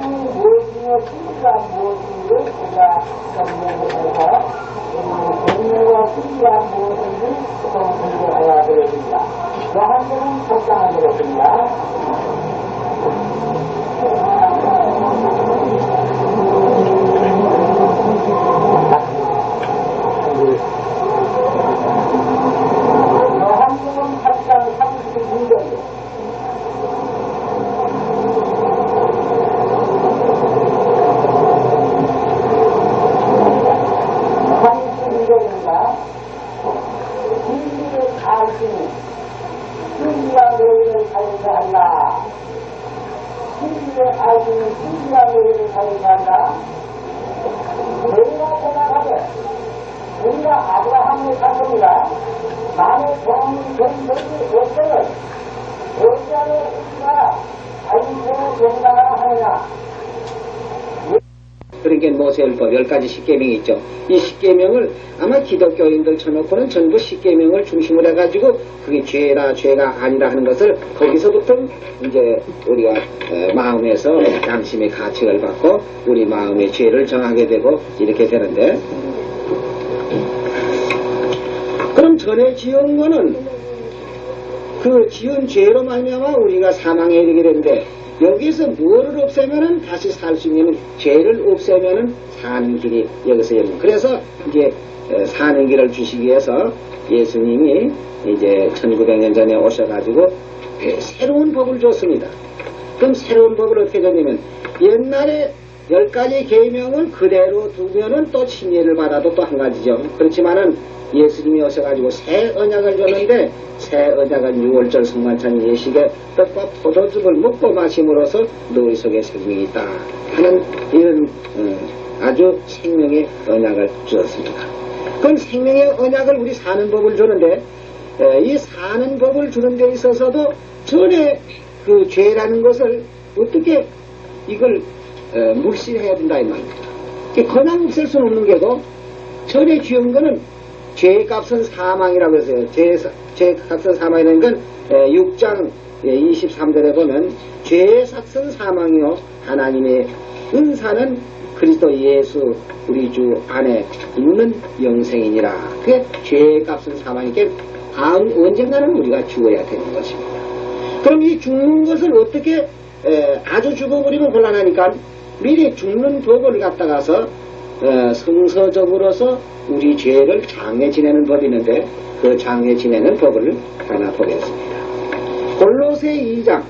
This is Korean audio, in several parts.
무엇이며 신비가 무엇인지 우리가 정리해서 정리와 신비가 무엇인지 좀 공부해야 되겠습니다. 한 번은 적당한 되겠습니다. 요한복음 8장 32절 진리를 가르치니 진리가 너희를 살인하라. 진리를 알지니 진리가 너희를 살인한다. 너희가 생각하되 우리가 아브라함의 자손이라 만의 종이 된 너희 역사를 어찌하여 우리가 알고 용납하느냐. 그러니까 모세율법 10가지 십계명이 있죠. 이 십계명을 아마 기독교인들 쳐놓고는 전부 십계명을 중심으로 해가지고 그게 죄라 죄가 아니라 하는 것을 거기서부터 이제 우리가 마음에서 양심의 가책을 받고 우리 마음의 죄를 정하게 되고 이렇게 되는데, 그럼 전에 지은 거는 그 지은 죄로 말미암아 우리가 사망에 이르게 되는데, 여기서 무엇을 없애면은 다시 살 수 있는, 죄를 없애면은 사는 길이 여기서 열립니다. 그래서 이제 사는 길을 주시기 위해서 예수님이 이제 1900년 전에 오셔가지고 새로운 법을 줬습니다. 그럼 새로운 법을 어떻게 줬냐면, 옛날에 10가지 계명을 그대로 두면은 또 침례를 받아도 또 한 가지죠. 그렇지만은 예수님이 오셔가지고 새 언약을 줬는데, 새 언약은 6월절 성만찬 예식에 떡과 포도즙을 먹고 마심으로써 너희 속에 생명이 있다 하는 이런 아주 생명의 언약을 주었습니다. 그럼 생명의 언약을 우리 사는 법을 주는데, 이 사는 법을 주는 데 있어서도 전에 그 죄라는 것을 어떻게 이걸 물시해야 된다 이 말입니다. 그냥 없앨 수는 없는 게고, 전에 지은 거는 죄값은 사망이라고 했어요. 죄값은 사망이라는 건 6장 23절에 보면 죄의 삭은 사망이요 하나님의 은사는 그리스도 예수 우리 주 안에 있는 영생이니라. 그게 죄값은 사망이니까 언젠가는 우리가 죽어야 되는 것입니다. 그럼 이 죽는 것을 어떻게 아주 죽어버리면 곤란하니까 미리 죽는 법을 갖다가서 성서적으로서 우리 죄를 장애 지내는 법이 있는데, 그 장애 지내는 법을 하나 보겠습니다. 골로새 2장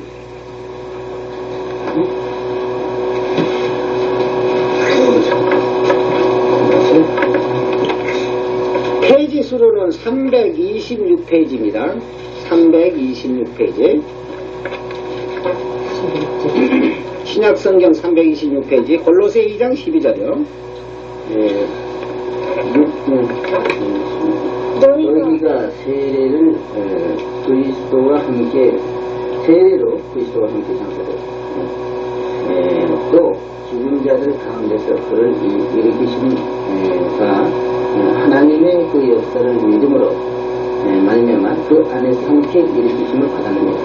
페이지 수로는 326페이지입니다. 326페이지 신약성경 326페이지 골로새 2장 12절이요. 너희가 세례를 그리스도와 함께 세례로 그리스도와 함께 장사되고 또 죽은 자들 가운데서 그를 일으키심과 하나님의 그 역사를 믿음으로 말미암아 그 안에서 함께 일으키심을 받았느니라.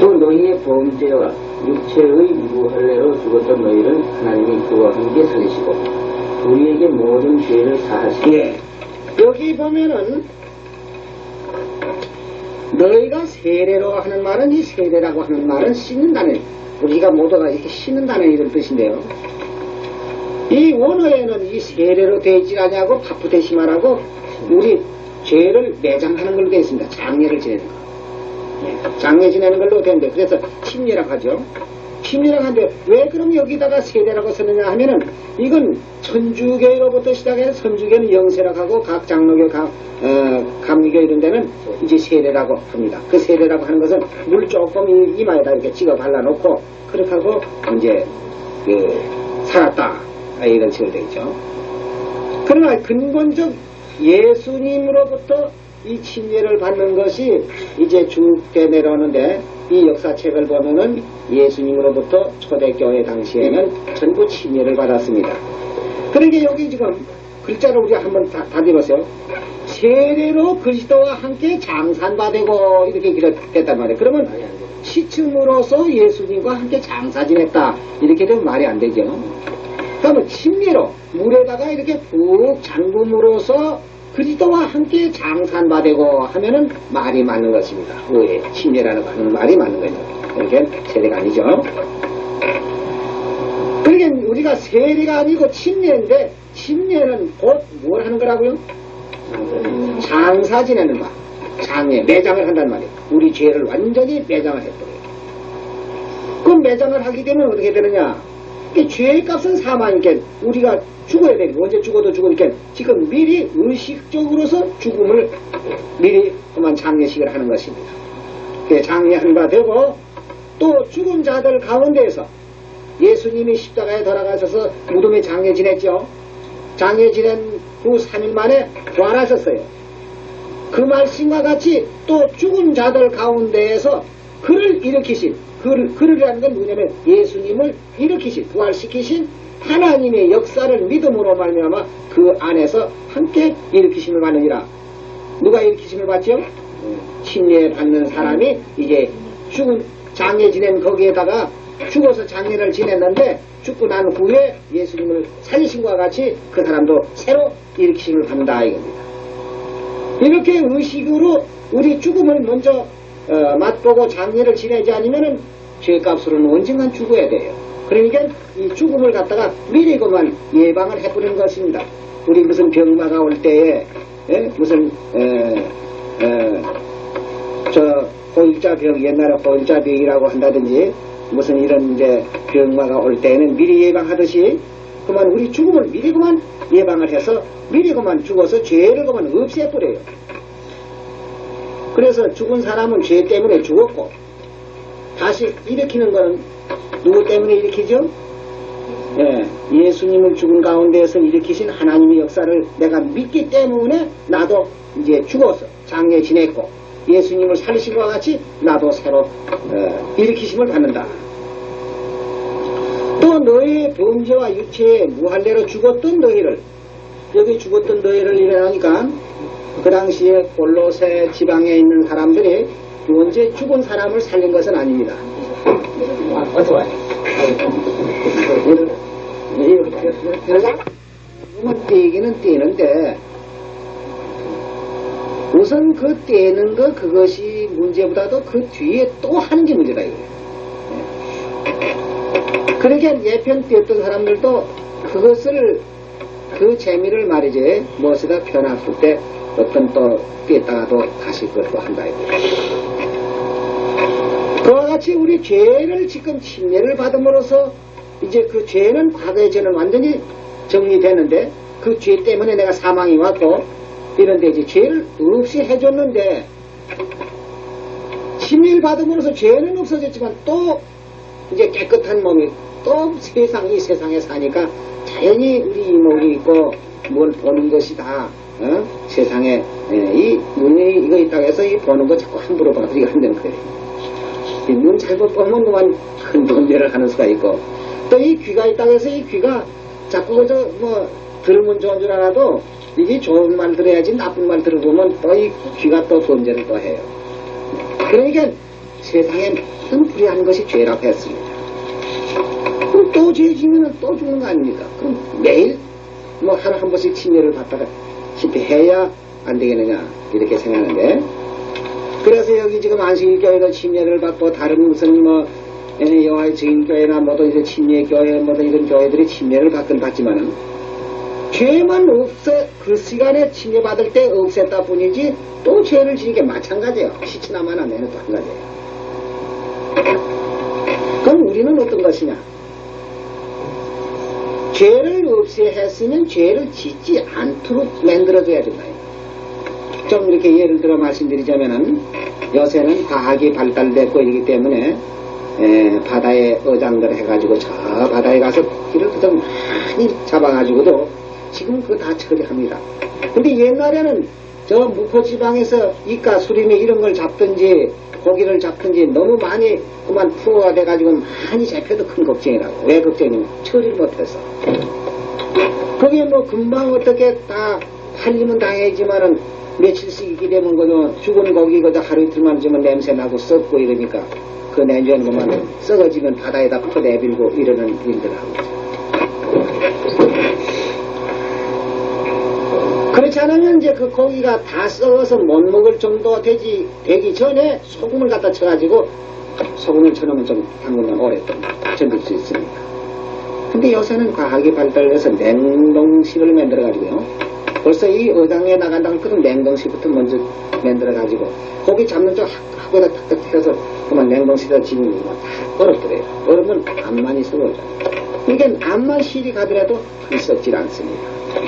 또 너희의 범죄와 육체의 무할례로 죽었던 너희를 하나님이 그와 함께 살리시고 우리에게 모든 죄를 사하시고. 여기 보면은 너희가 세례로 하는 말은, 이 세례라고 하는 말은 씻는다는, 우리가 모두가 이렇게 씻는다는 이런 뜻인데요. 이 원어에는 이 세례로 되지 않냐고 바프테시마라고 우리 죄를 매장하는 걸로 되어 있습니다. 장례를 지내는 거. 장례 지내는 걸로 되는데, 그래서 침례라고 하죠. 침례라고 하는데 왜 그럼 여기다가 세례라고 쓰느냐 하면은, 이건 천주교로부터 시작해서 천주교는 영세라고 하고 각 장로교, 감리교 이런 데는 이제 세례라고 합니다. 그 세례라고 하는 것은 물 조금 이마에다 이렇게 찍어 발라놓고 그렇게 하고 이제 살았다 이런 식으로 되겠죠. 그러나 근본적 예수님으로부터 이 침례를 받는 것이 이제 주때 내려오는데, 이 역사책을 보면은 예수님으로부터 초대교회 당시에는 전부 침례를 받았습니다. 그러니까 여기 지금 글자로 우리가 한번 다 읽어보세요. 세례로 그리스도와 함께 장산받고 이렇게 기록됐단 말이에요. 그러면 시침으로서 예수님과 함께 장사 지냈다. 이렇게 되면 말이 안 되죠. 그러면 침례로 물에다가 이렇게 푹 잠금으로써 그리스도와 함께 장산바되고 하면은 말이 맞는 것입니다. 왜? 침례라는 말이 맞는 거죠. 이렇게 세례가 아니죠. 그러니까 우리가 세례가 아니고 침례인데 침례는 곧 뭘 하는 거라고요? 장사 지내는 바. 장에 매장을 한단 말이에요. 우리 죄를 완전히 매장을 해버려요. 그럼 매장을 하게 되면 어떻게 되느냐? 죄의 값은 사망이니까 우리가 죽어야 되니까 언제 죽어도 죽으니까 지금 미리 의식적으로서 죽음을 미리 그만 장례식을 하는 것입니다. 장례한 바 되고 또 죽은 자들 가운데에서 예수님이 십자가에 돌아가셔서 무덤에 장례 지냈죠. 장례 지낸 후 3일 만에 부활하셨어요. 그 말씀과 같이 또 죽은 자들 가운데에서 그를 일으키신 그를이라는 건 뭐냐면 예수님을 일으키신 부활시키신 하나님의 역사를 믿음으로 말미암아 그 안에서 함께 일으키심을 받느니라. 누가 일으키심을 받죠? 침례 받는 사람이 이제 죽은 장례 지낸 거기에다가 죽어서 장례를 지냈는데 죽고 난 후에 예수님을 살리신 것과 같이 그 사람도 새로 일으키심을 받는다 이겁니다. 이렇게 의식으로 우리 죽음을 먼저 맛보고 장례를 지내지 않으면은 죄값으로는 언젠간 죽어야 돼요. 그러니까 이 죽음을 갖다가 미리 그만 예방을 해버리는 것입니다. 우리 무슨 병마가 올 때에 무슨 호일자병 옛날에 호일자병이라고 한다든지 무슨 이런 이제 병마가 올 때에는 미리 예방하듯이 그만 우리 죽음을 미리 그만 예방을 해서 미리 그만 죽어서 죄를 그만 없애버려요. 그래서 죽은 사람은 죄 때문에 죽었고 다시 일으키는 거는 누구 때문에 일으키죠? 예수님을 죽은 가운데에서 일으키신 하나님의 역사를 내가 믿기 때문에 나도 이제 죽어서 장례 지냈고 예수님을 살리신 것과 같이 나도 새로 일으키심을 받는다. 또 너희의 범죄와 유체에 무할례로 죽었던 너희를 여기 죽었던 너희를 일어나니까 그 당시에 골로새 지방에 있는 사람들이 언제 죽은 사람을 살린 것은 아닙니다. 떼기는 떼는데 우선 그 떼는 거 그것이 문제보다도 그 뒤에 또 하는 게 문제다 이거예요. 그러니까 예편 떼었던 사람들도 그것을 그 재미를 말이지 무엇에다 펴놨을 때 어떤 또 떼다가도 다시 그것도 한다 이거예요. 그와 같이 우리 죄를 지금 침례를 받음으로써 이제 그 죄는 과거의 죄는 완전히 정리되는데 그 죄 때문에 내가 사망이 왔고 이런데 이제 죄를 없이 해줬는데 침례를 받음으로써 죄는 없어졌지만 또 이제 깨끗한 몸이 또 이 세상에 사니까 자연히 우리 이목이 있고 뭘 보는 것이 다 세상에 이 눈이 이거 있다고 해서 이 보는 거 자꾸 함부로 봐서리가 안 되는 거예요. 눈 잘못 보면 그만 큰 범죄를 하는 수가 있고 또 이 귀가 있다고 해서 이 귀가 자꾸 그저 뭐 들으면 좋은 줄 알아도 이게 좋은 말 들어야지 나쁜 말 들어보면 또 이 귀가 또 범죄를 또 해요. 그러니까 세상에 무슨 불의한 것이 죄라고 했습니다. 그럼 또 죄 지면은 또 죽는 거 아닙니까? 그럼 매일 뭐 하루 한 번씩 침례를 받다가 집회해야 안 되겠느냐 이렇게 생각하는데 그래서 여기 지금 안식일교회도 침례를 받고 다른 무슨 뭐 여호와의 증인교회나 뭐도 이제 침례교회 뭐도 이런 교회들이 침례를 받지만은 죄만 없애 그 시간에 침례 받을 때 없앴다 뿐이지 또 죄를 지는 게 마찬가지예요. 시치나만 하면 또 한 가지예요. 그럼 우리는 어떤 것이냐? 죄를 없애했으면 죄를 짓지 않도록 만들어줘야 된다. 좀 이렇게 예를 들어 말씀드리자면은 요새는 과학이 발달됐고 이기 때문에 바다에 어장들 해가지고 저 바다에 가서 고기를 그저 많이 잡아가지고도 지금 그거 다 처리합니다. 근데 옛날에는 저 무포지방에서 이까 수림에 이런 걸 잡든지 고기를 잡든지 너무 많이 그만 프로가 돼가지고 많이 잡혀도 큰 걱정이라고. 왜 걱정이냐면 처리를 못해서. 그게 뭐 금방 어떻게 다 팔리면 당해지만은 며칠씩 있게 되면 그저 죽은 고기 그저 하루 이틀만 지면 냄새 나고 썩고 이러니까 그 내주는 것만 썩어지면 바다에다 퍼내밀고 이러는 일들을 하고 그렇지 않으면 이제 그 고기가 다 썩어서 못 먹을 정도 되기 전에 소금을 갖다 쳐가지고 소금을 쳐놓으면 좀 담그면 오랫동안 견딜 수 있습니다. 근데 요새는 과학이 발달해서 냉동실을 만들어가지고요. 벌써 이 어장에 나간다고 그런 냉동실부터 먼저 만들어가지고 고기 잡는 쪽 하고다 탁탁 해서 그만 냉동실에다 집으면 다 얼었더래요. 얼으면 암만 있어요. 그러니까 암만 실이 가더라도 썩질 않습니다.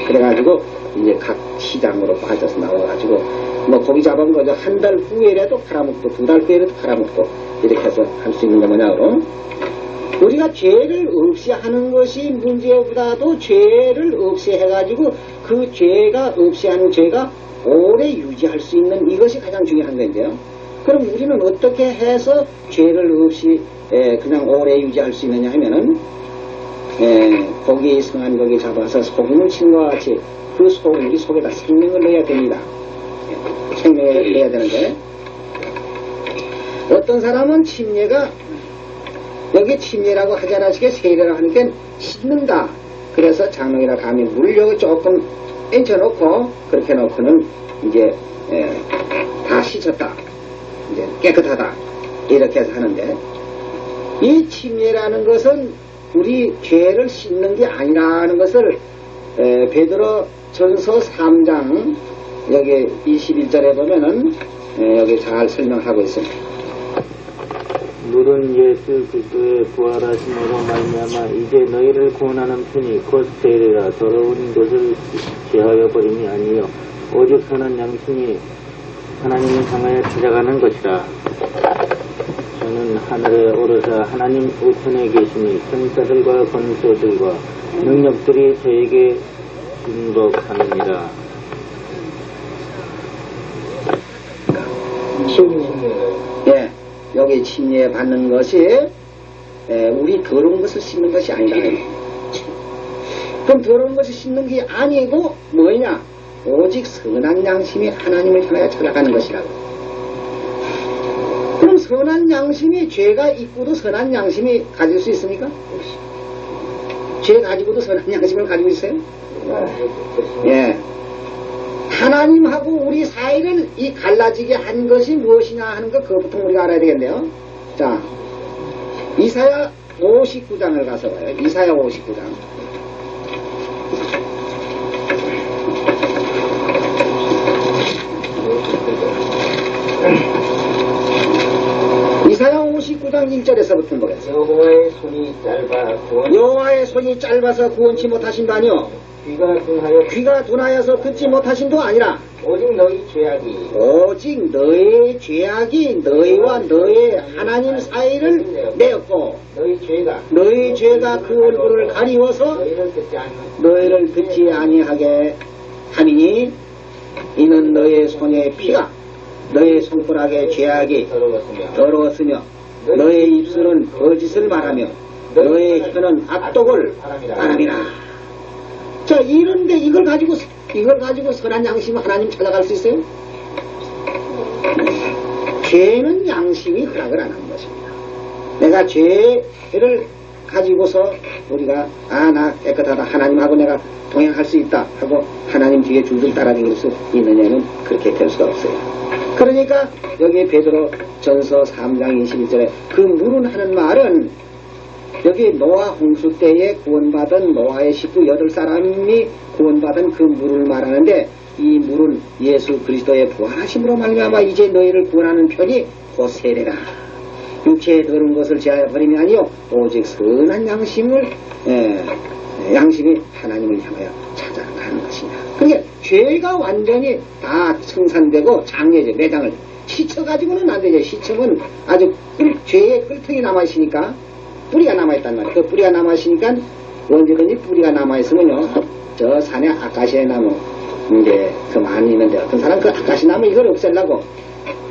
그래가지고 이제 각 시장으로 빠져서 나와가지고 뭐 고기 잡은 거죠. 한 달 후에라도 팔아먹고 2달 후에라도 팔아먹고 이렇게 해서 할 수 있는 거 뭐냐고. 우리가 죄를 없이 하는 것이 문제보다도 죄를 없이 해가지고 그 죄가 없이 하는 죄가 오래 유지할 수 있는 이것이 가장 중요한 건데요. 그럼 우리는 어떻게 해서 죄를 없이 그냥 오래 유지할 수 있느냐 하면은 고기 성한 고기 잡아서 소금을 친 것과 같이 그 소금이 속에다 생명을 넣어야 됩니다. 생명을 넣어야 되는데 어떤 사람은 침례가 여기 침례라고 하지 않으시게 세례라고 하니까 씻는다. 그래서 장롱이나 감에 물려고 조금 얹혀놓고 그렇게 놓고는 이제 다 씻었다. 이제 깨끗하다. 이렇게 해서 하는데 이 침례라는 것은 우리 죄를 씻는 게 아니라는 것을 베드로 전서 3장 여기 21절에 보면은 여기 잘 설명하고 있습니다. 물은 예수 그리스도의 부활하심으로 말미암아 이제 너희를 구원하는 편이 곧 세례라. 더러운 것을 제하여 버림이 아니요 오직 선한 양심이 하나님을 향하여 찾아가는 것이라. 저는 하늘에 오르사 하나님 우편에 계시니 천사들과 권소들과 능력들이 저에게 중복하느니라. 예, 여기 침례 받는 것이 우리 더러운 것을 씻는 것이 아니다. 그럼 더러운 것을 씻는 게 아니고 뭐냐? 오직 선한 양심이 하나님을 향하여 찾아가는 것이라고. 그럼 선한 양심이 죄가 있고도 선한 양심이 가질 수 있습니까? 죄 가지고도 선한 양심을 가지고 있어요? 예. 하나님하고 우리 사이를 이 갈라지게 한 것이 무엇이냐 하는 것 그것부터 우리가 알아야 되겠네요. 자, 이사야 59장을 가서 봐요. 이사야 59장. 이사야 59장 1절에서부터 보겠습니다. 여호와의 손이 짧아서 구원치 못하신다니요. 귀가 둔하여서 듣지 못하신도 아니라 오직 너의 죄악이 너희와 너의 하나님 사이를 내었고 너희 죄가 그 얼굴을 가리워서 너희를 듣지 아니하게 함이니 이는 너의 손의 피가 너의 손가락의 죄악이 더러웠으며 너의 입술은 거짓을 말하며 너의 혀는 악독을 바람이라. 자, 이런데 이걸 가지고 선한 양심 하나님 찾아갈 수 있어요? 죄는 양심이 허락을 안 한 것입니다. 내가 죄를 가지고서 우리가 나 깨끗하다 하나님하고 내가 동행할 수 있다 하고 하나님 뒤에 줄줄 따라다닐 수 있느냐는 그렇게 될 수가 없어요. 그러니까 여기 베드로 전서 3장 21절에 그 물은 하는 말은 여기 노아 홍수 때에 구원받은 노아의 식구 8사람이 구원받은 그 물을 말하는데 이 물은 예수 그리스도의 부활하심으로 말미암아 이제 너희를 구원하는 편이 곧 세례라. 육체에 더러운 것을 제하여 버림이 아니요 오직 선한 양심이 하나님을 향하여 찾아가는 것이냐. 그러니까 죄가 완전히 다 청산되고 장례제 매장을 씻어가지고는 안 되죠. 씻으면 아주 죄의 끌통이 남아있으니까 뿌리가 남아있단 말이에요. 그 뿌리가 남아있으니까 언제든지 뿌리가 남아있으면요 저 산에 아카시아 나무 이제 그 많이 있는데 어떤 사람 그 아카시아 나무 이걸 없애려고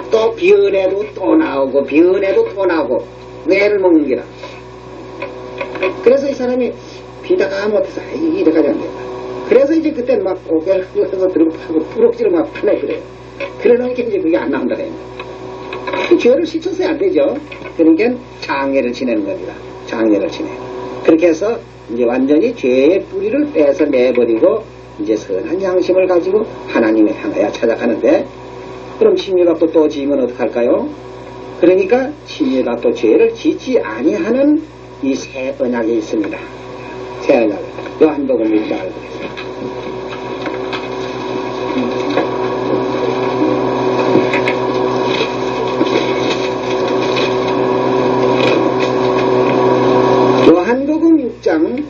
또 비은해도 또 나오고 비은해도 또 나오고 뇌를 먹는 기라. 그래서 이 사람이 비다가 못해서 이렇게 하지 않는다. 그래서 이제 그때 막 고개를 해서 들고 파고 뿌럭지를 막 파내 그래요. 그러니까 이제 그게 안 나온다 그래요. 죄를 씻어서야 안 되죠. 그러니까 장례를 지내는 겁니다. 장례를 지내. 그렇게 해서 이제 완전히 죄의 뿌리를 빼서 내버리고 이제 선한 양심을 가지고 하나님을 향하여 찾아가는데, 그럼 침례받고 또 지으면 어떡할까요? 그러니까 침례받고 죄를 짓지 아니하는 이 새 언약이 있습니다. 새 언약. 요한복음 1장을 보겠습니다. 요한복음 6장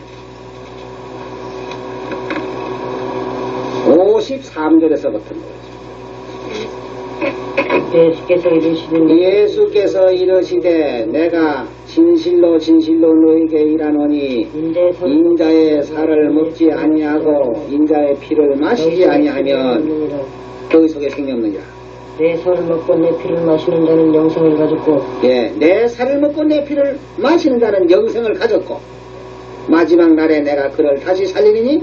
53절에서부터 예수께서 이르시되 내가 진실로 진실로 너에게 이르노니 인자의 살을 먹지 아니하고 인자의 피를 마시지 아니하면 너희 속에 생명 없느니라. 내 살을 먹고 내 피를 마시는 자는 영생을 가졌고, 예, 내 살을 먹고 내 피를 마시는 자는 영생을 가졌고 마지막 날에 내가 그를 다시 살리리니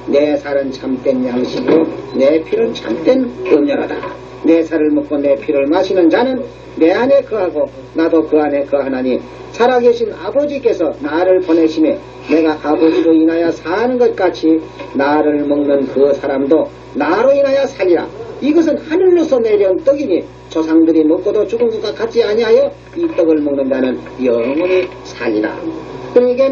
내 살은 참된 양식이요 내 피는 참된 음료라다. 내 살을 먹고 내 피를 마시는 자는 내 안에 거하고 나도 그 안에 거하나니 살아계신 아버지께서 나를 보내심에 내가 아버지로 인하여 사는 것 같이 나를 먹는 그 사람도 나로 인하여 살리라. 이것은 하늘로서 내려온 떡이니 조상들이 먹고도 죽은 것과 같지 아니하여 이 떡을 먹는 자는 영원히 살리라. 그러니까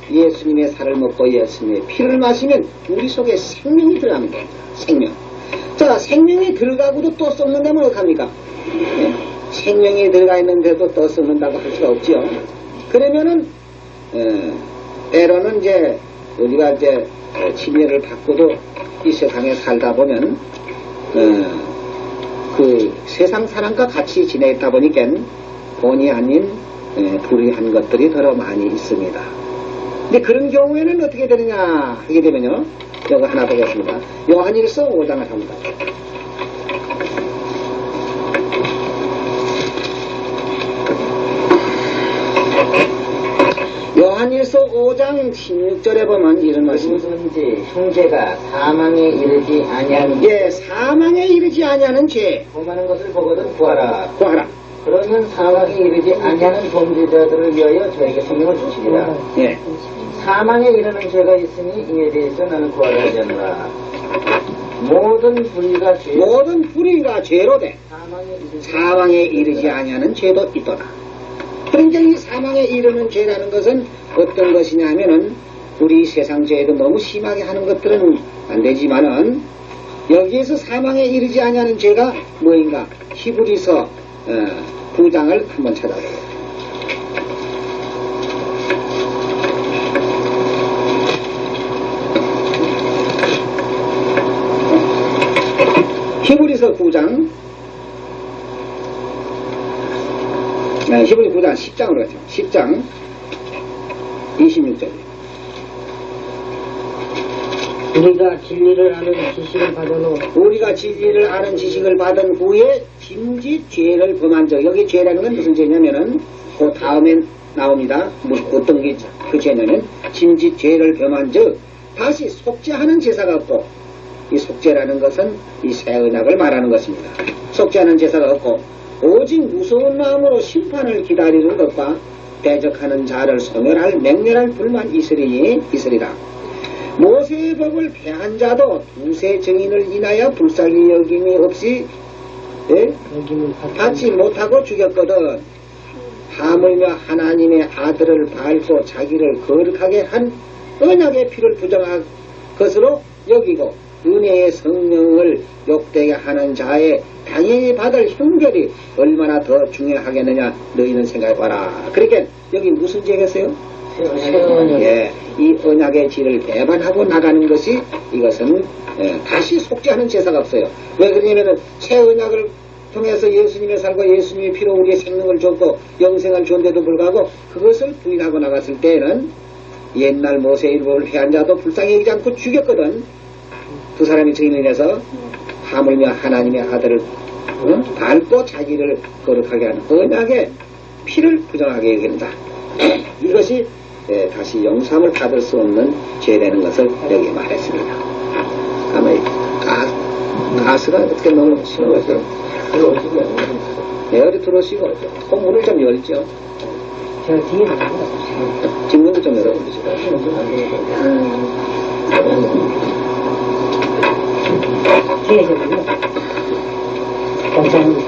예수님의 살을 먹고 예수님의 피를 마시면 우리 속에 생명이 들어가는 겁니다. 생명. 자, 생명이 들어가고도 또 썩는다면 어떡합니까? 네? 생명이 들어가 있는데도 또 썩는다고 할 수가 없지요. 그러면은 때로는 이제 우리가 이제 침례를 받고도 이 세상에 살다 보면 그 세상 사람과 같이 지내다 보니까 본의 아닌 불의한 것들이 더러 많이 있습니다. 근데 그런 경우에는 어떻게 되느냐 하게 되면요, 이거 하나 보겠습니다. 요한일서 5장을 합니다. 요한일서 5장 16절에 보면 이런 말씀이 누구든지 형제가 사망에 이르지 아니하는 예, 사망에 이르지 아니하는 죄 범하는 것을 보거든 구하라. 구하라. 그러면 사망에 이르지 아니하는 범죄자들을 위하여 저에게 생명을 주시리라. 예. 사망에 이르는 죄가 있으니 이에 대해서 나는 구하라 하지 않노라. 모든 불의가 죄로 돼 사망에 이르지 아니하는 죄도 있도다. 그러니까 이 사망에 이르는 죄라는 것은 어떤 것이냐 하면은 우리 세상 죄도 너무 심하게 하는 것들은 안 되지만은 여기에서 사망에 이르지 아니하는 죄가 뭐인가? 히브리서 9장을 한번 찾아보세요. 히브리서 9장 히브리 9장 10장으로 가죠. 10장 26절. 우리가 진리를 아는 지식을 받은 후 우리가 진리를 아는 지식을 받은 후에 짐짓 죄를 범한 적. 여기 죄라는 건 무슨 죄냐면은 그 다음에 나옵니다. 어떤 게 그 죄냐면 짐짓 죄를 범한 적 다시 속죄하는 제사가 없고, 이 속죄라는 것은 이 새 언약을 말하는 것입니다. 속죄하는 제사가 없고 오직 무서운 마음으로 심판을 기다리는 것과 대적하는 자를 소멸할 맹렬할 불만 있으리라. 모세의 법을 폐한 자도 두세 증인을 인하여 불쌍히 여김이 없이 받지 못하고 죽였거든. 하물며 하나님의 아들을 밟고 자기를 거룩하게 한 언약의 피를 부정한 것으로 여기고 은혜의 성령을 욕되게 하는 자의 당연히 받을 형벌이 얼마나 더 중요하겠느냐 너희는 생각해봐라. 그러니까 여기 무슨 죄겠어요? 예, 이 언약의 질을 배반하고 나가는 것이 이것은 다시 속죄하는 제사가 없어요. 왜 그러냐면은 새 언약을 통해서 예수님이 살고 예수님의 피로 우리의 생명을 줬고 영생을 줬는데도 불구하고 그것을 부인하고 나갔을 때에는 옛날 모세의 법을 폐한 자도 불쌍히 여기지 않고 죽였거든. 두 사람이 증인을 해서 하물며 하나님의 아들을 밟고 자기를 거룩하게 하는 언약의 피를 부정하게 여긴다. 이것이 다시 용서함을 받을 수 없는 죄라는 것을 여기 말했습니다. 아마 가스가 어떻게 너무 심한 것을 네, 어디 들어오시고 문을 좀 열죠. 제가 뒤에 나가요. 뒷문도 좀 열어보시고. 뒤에 저는요. 감사합니다.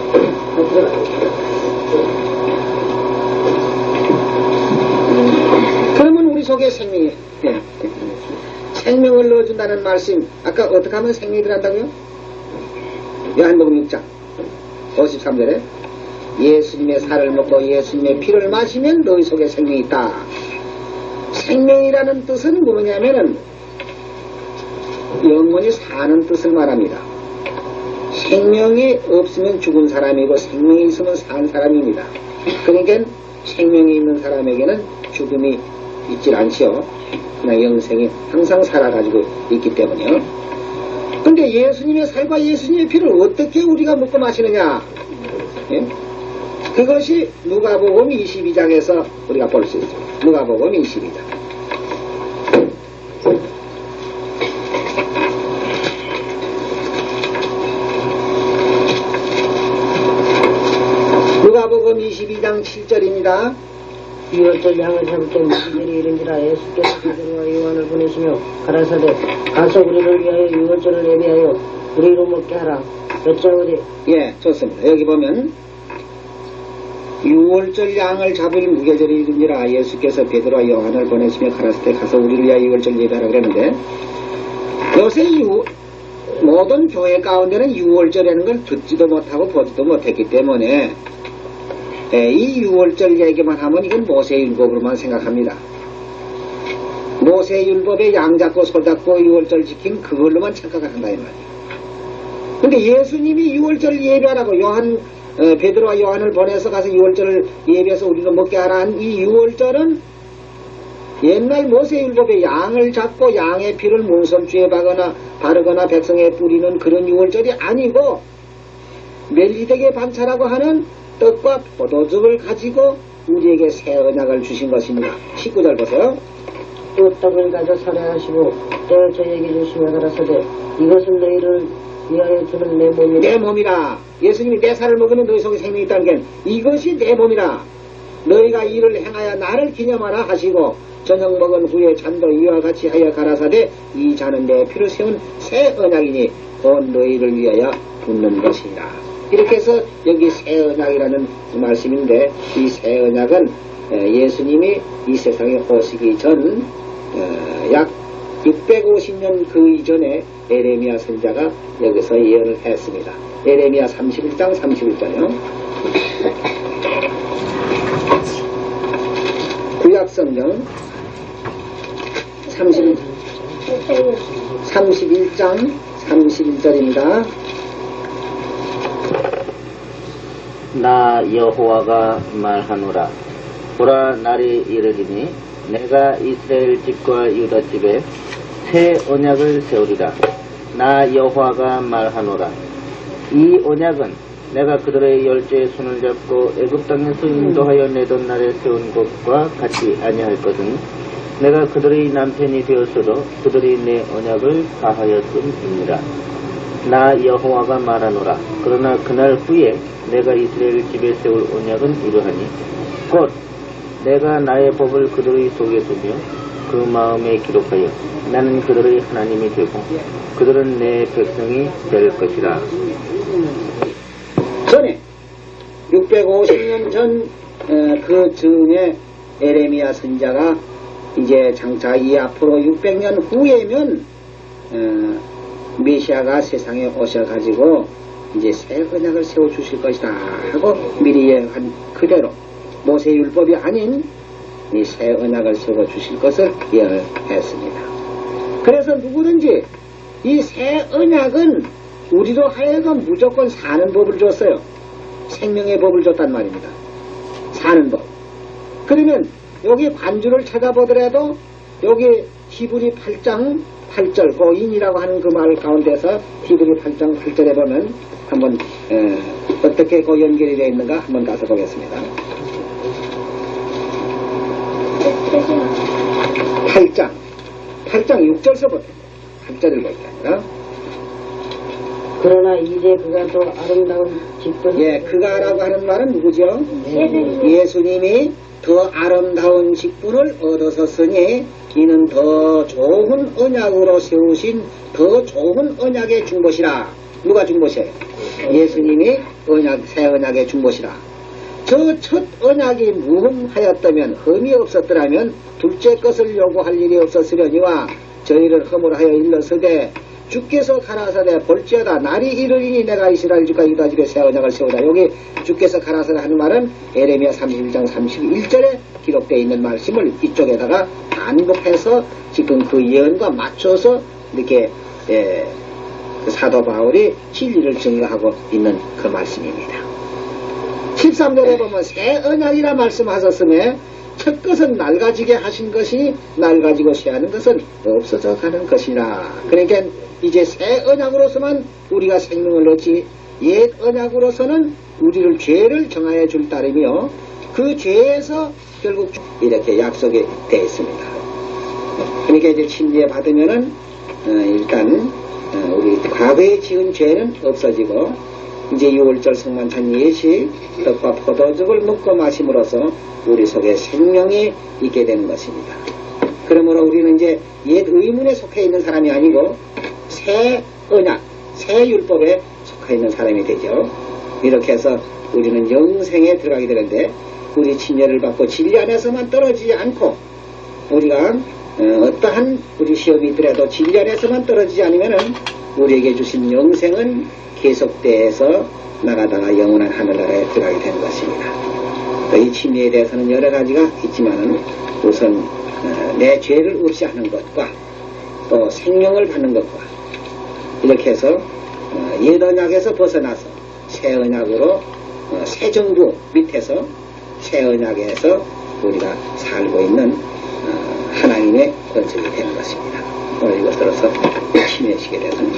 그러면 우리 속에 생명이, 예. 생명을 넣어준다는 말씀, 아까 어떻게 하면 생명이 들어간다고요? 요한복음 6장 53절에 예수님의 살을 먹고 예수님의 피를 마시면 너희 속에 생명이 있다. 생명이라는 뜻은 뭐냐면은 영원히 사는 뜻을 말합니다. 생명이 없으면 죽은 사람이고 생명이 있으면 산 사람입니다. 그러니까 생명이 있는 사람에게는 죽음이 있질 않지요. 그냥 영생이 항상 살아가지고 있기 때문에요. 근데 예수님의 살과 예수님의 피를 어떻게 우리가 먹고 마시느냐? 예? 그것이 누가복음 22장에서 우리가 볼 수 있죠. 누가복음 22장. 누가복음 22장 7절입니다. 유월절 양을 잡을 때 무지절이 이른지라 예수께서 베드로와 요한을 보내시며 가라사대 가서 우리를 위하여 유월절을 예비하여 우리로 먹게 하라. 여짜오되 예, 좋습니다. 여기 보면 유월절 양을 잡을 무교절이 이른지라 예수께서 베드로와 요한을 보내시며 가라사대 가서 우리를 위하여 유월절 예비하라 그랬는데 요새 모든 교회 가운데는 유월절이라는 걸 듣지도 못하고 보지도 못했기 때문에 이 유월절 얘기만 하면 이건 모세율법으로만 생각합니다. 모세율법에 양 잡고 소 잡고 유월절 지킨 그걸로만 착각을 한다 이 말이에요. 근데 예수님이 유월절 예배하라고 베드로와 요한을 보내서 가서 유월절을 예배해서 우리로 먹게 하라는 이 유월절은 옛날 모세율법에 양을 잡고 양의 피를 문선주에 바르거나 백성에 뿌리는 그런 유월절이 아니고 멜리덱의 반차라고 하는 떡과 포도즙을 가지고 우리에게 새 언약을 주신 것입니다. 19절 보세요. 또 떡을 가져 살해하시고 또 저에게 주시며 가라사대 이것은 너희를 위하여 주는 내 몸이라. 내 몸이라. 예수님이 내 살을 먹으면 너희 속에 생명이 있다는 게 이것이 내 몸이라. 너희가 이를 행하여 나를 기념하라 하시고 저녁 먹은 후에 잔도 이와 같이 하여 가라사대 이 잔은 내 피를 세운 새 언약이니 온 너희를 위하여 붓는 것이라. 이렇게 해서 여기 새 언약이라는 말씀인데 이 새 언약은 예수님이 이 세상에 오시기 전 약 650년 그 이전에 에레미야 선자가 여기서 예언을 했습니다. 에레미야 31장 31절요. 구약성경 31장 31절입니다. 나 여호와가 말하노라. 보라 날이 이르리니 내가 이스라엘 집과 유다 집에 새 언약을 세우리라. 나 여호와가 말하노라. 이 언약은 내가 그들의 열조의 손을 잡고 애굽 땅에서 인도하여 내던 날에 세운 것과 같이 아니할 것은 내가 그들의 남편이 되었어도 그들이 내 언약을 다하였음이니라. 나 여호와가 말하노라. 그러나 그날 후에 내가 이스라엘 집에 세울 언약은 이러하니 곧 내가 나의 법을 그들의 속에 두며 그 마음에 기록하여 나는 그들의 하나님이 되고 그들은 내 백성이 될 것이라. 전에 650년 전 그 전에 에레미야 선자가 이제 장차 이 앞으로 600년 후에면 메시아가 세상에 오셔가지고 이제 새 언약을 세워주실 것이다 하고 미리 예언한 그대로 모세율법이 아닌 이 새 언약을 세워주실 것을 예언했습니다. 그래서 누구든지 이 새 언약은 우리로 하여금 무조건 사는 법을 줬어요. 생명의 법을 줬단 말입니다. 사는 법. 그러면 여기 반주를 찾아보더라도 여기 히브리 8장 8절 고인이라고 하는 그 말 가운데서 히브리 8장 8절에 보면 한번 어떻게 그 연결이 되어 있는가 한번 가서 보겠습니다. 8장 6절서부터 8절을 보니까 그러나 이제 그가 더 아름다운 직분. 예, 그가라고 하는 말은 누구죠? 예수님이 더 아름다운 직분을 얻어섰으니 이는 더 좋은 언약으로 세우신 더 좋은 언약의 중보시라. 누가 중보시에요? 예수님이 새 언약의 중보시라. 저 첫 언약이 무흠하였다면, 흠이 없었더라면 둘째 것을 요구할 일이 없었으려니와 저희를 흠으로 하여 일렀으되 주께서 가라사대 볼지어다 날이 이르리니 내가 이스라엘 집과 유다 집에 새 언약을 세우다. 여기 주께서 가라사대 하는 말은 에레미야 31장 31절에 기록되어 있는 말씀을 이쪽에다가 반복해서 지금 그 예언과 맞춰서 이렇게 그 사도 바울이 진리를 증거하고 있는 그 말씀입니다. 13절에 보면 새 언약이라 말씀하셨음에 첫 것은 낡아지게 하신 것이 낡아지고 쇠하는 것은 없어져 가는 것이라. 그러니까 이제 새 언약으로서만 우리가 생명을 얻지 옛 언약으로서는 우리를 죄를 정하여 줄 따름이요 그 죄에서 결국 이렇게 약속이 되어 있습니다. 그러니까 이제 침례 받으면은 일단 우리 과거에 지은 죄는 없어지고 이제 6월절 성만찬 예식 떡과 포도즙을 먹고 마심으로써 우리 속에 생명이 있게 되는 것입니다. 그러므로 우리는 이제 옛 의문에 속해 있는 사람이 아니고 새 언약, 새 율법에 속해 있는 사람이 되죠. 이렇게 해서 우리는 영생에 들어가게 되는데 우리 침례를 받고 진리 안에서만 떨어지지 않고 우리가 어떠한 우리 시험이 있더라도 진리 안에서만 떨어지지 않으면은 우리에게 주신 영생은 계속돼서 나가다가 영원한 하늘나라에 들어가게 되는 것입니다. 이 침례에 대해서는 여러 가지가 있지만은 우선 내 죄를 없이 하는 것과 또 생명을 받는 것과 이렇게 해서 옛 언약에서 벗어나서 새 언약으로 새 정부 밑에서 새 언약에서 우리가 살고 있는 하나님의 권속이 되는 것입니다. 오늘 이것으로서 침례식에 대해서는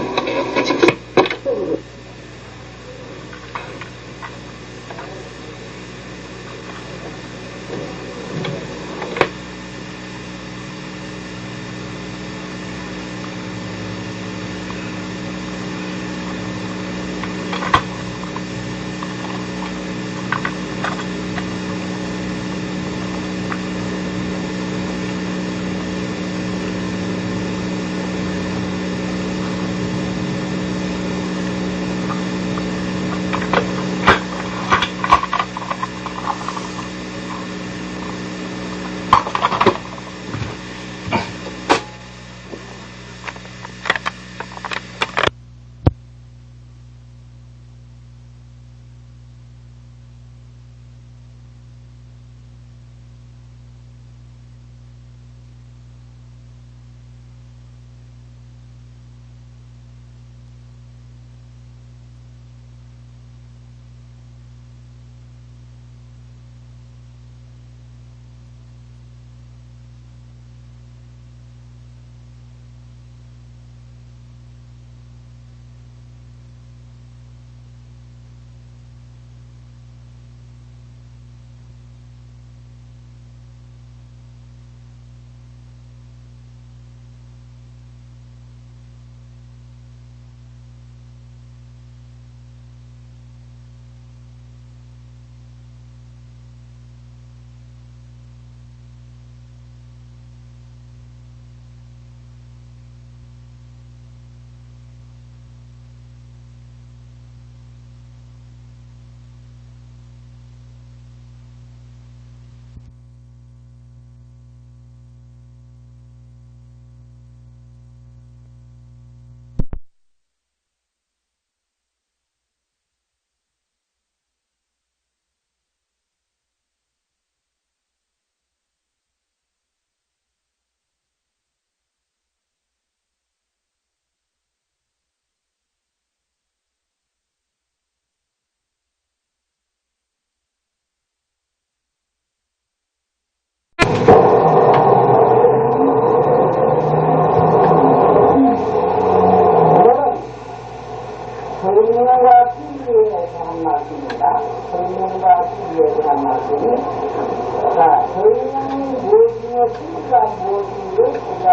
가지를 우리가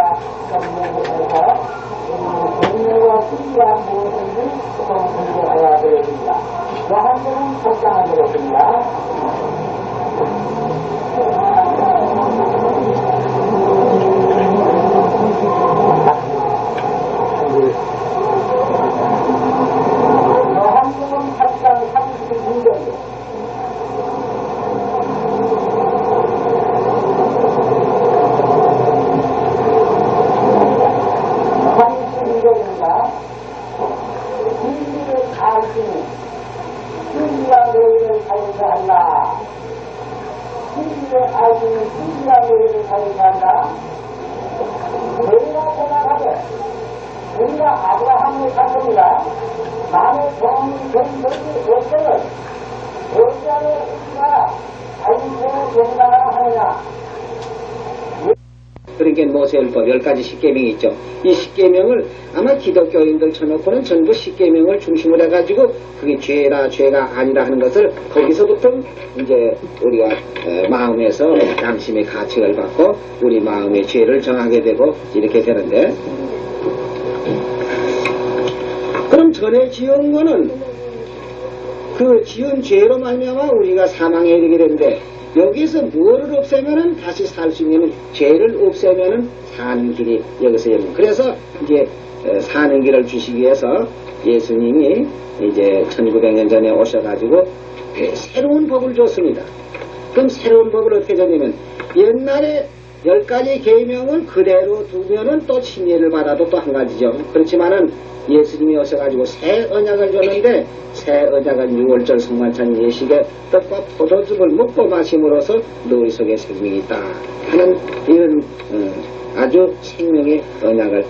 연구해서 공유와 신기한 무엇인지 조금 공부해야 되겠습니다. 여한테는 적당한 되겠습니다. 여한테는 8장 32절입니다. 진리를 가르치니 진리와 너희를 가르쳐한다. 진리를 알지니 진리와 너희를 가르쳐한다. 너희가 생각하되 우리가 아브라함을 찾습니다. 나의 종이 된 것이 없거늘 어찌하여 우리가 알고 된다 하느냐. 그러니까 모세율법 10가지 십계명이 있죠. 이 십계명을 아마 기독교인들 쳐놓고는 전부 십계명을 중심으로 해가지고 그게 죄라 죄가 아니라 하는 것을 거기서부터 이제 우리가 마음에서 양심의 가책을 받고 우리 마음의 죄를 정하게 되고 이렇게 되는데, 그럼 전에 지은 거는 그 지은 죄로 말미암아 우리가 사망에 이르게 되는데, 여기서 무엇을 없애면은 다시 살 수 있는 죄를 없애면은 사는 길이 여기서 열립니다. 그래서 이제 사는 길을 주시기 위해서 예수님이 이제 1900년 전에 오셔가지고 새로운 법을 줬습니다. 그럼 새로운 법을 어떻게 줬냐면, 옛날에 10가지 계명은 그대로 두면은 또 침례를 받아도 또 한 가지죠. 그렇지만은 예수님이 오셔가지고 새 언약을 줬는데, 새 언약은 6월절 성만찬 예식에 떡과 포도즙을 먹고 마심으로써 너희 속에 생명이 있다 하는 이런 아주 생명의 언약을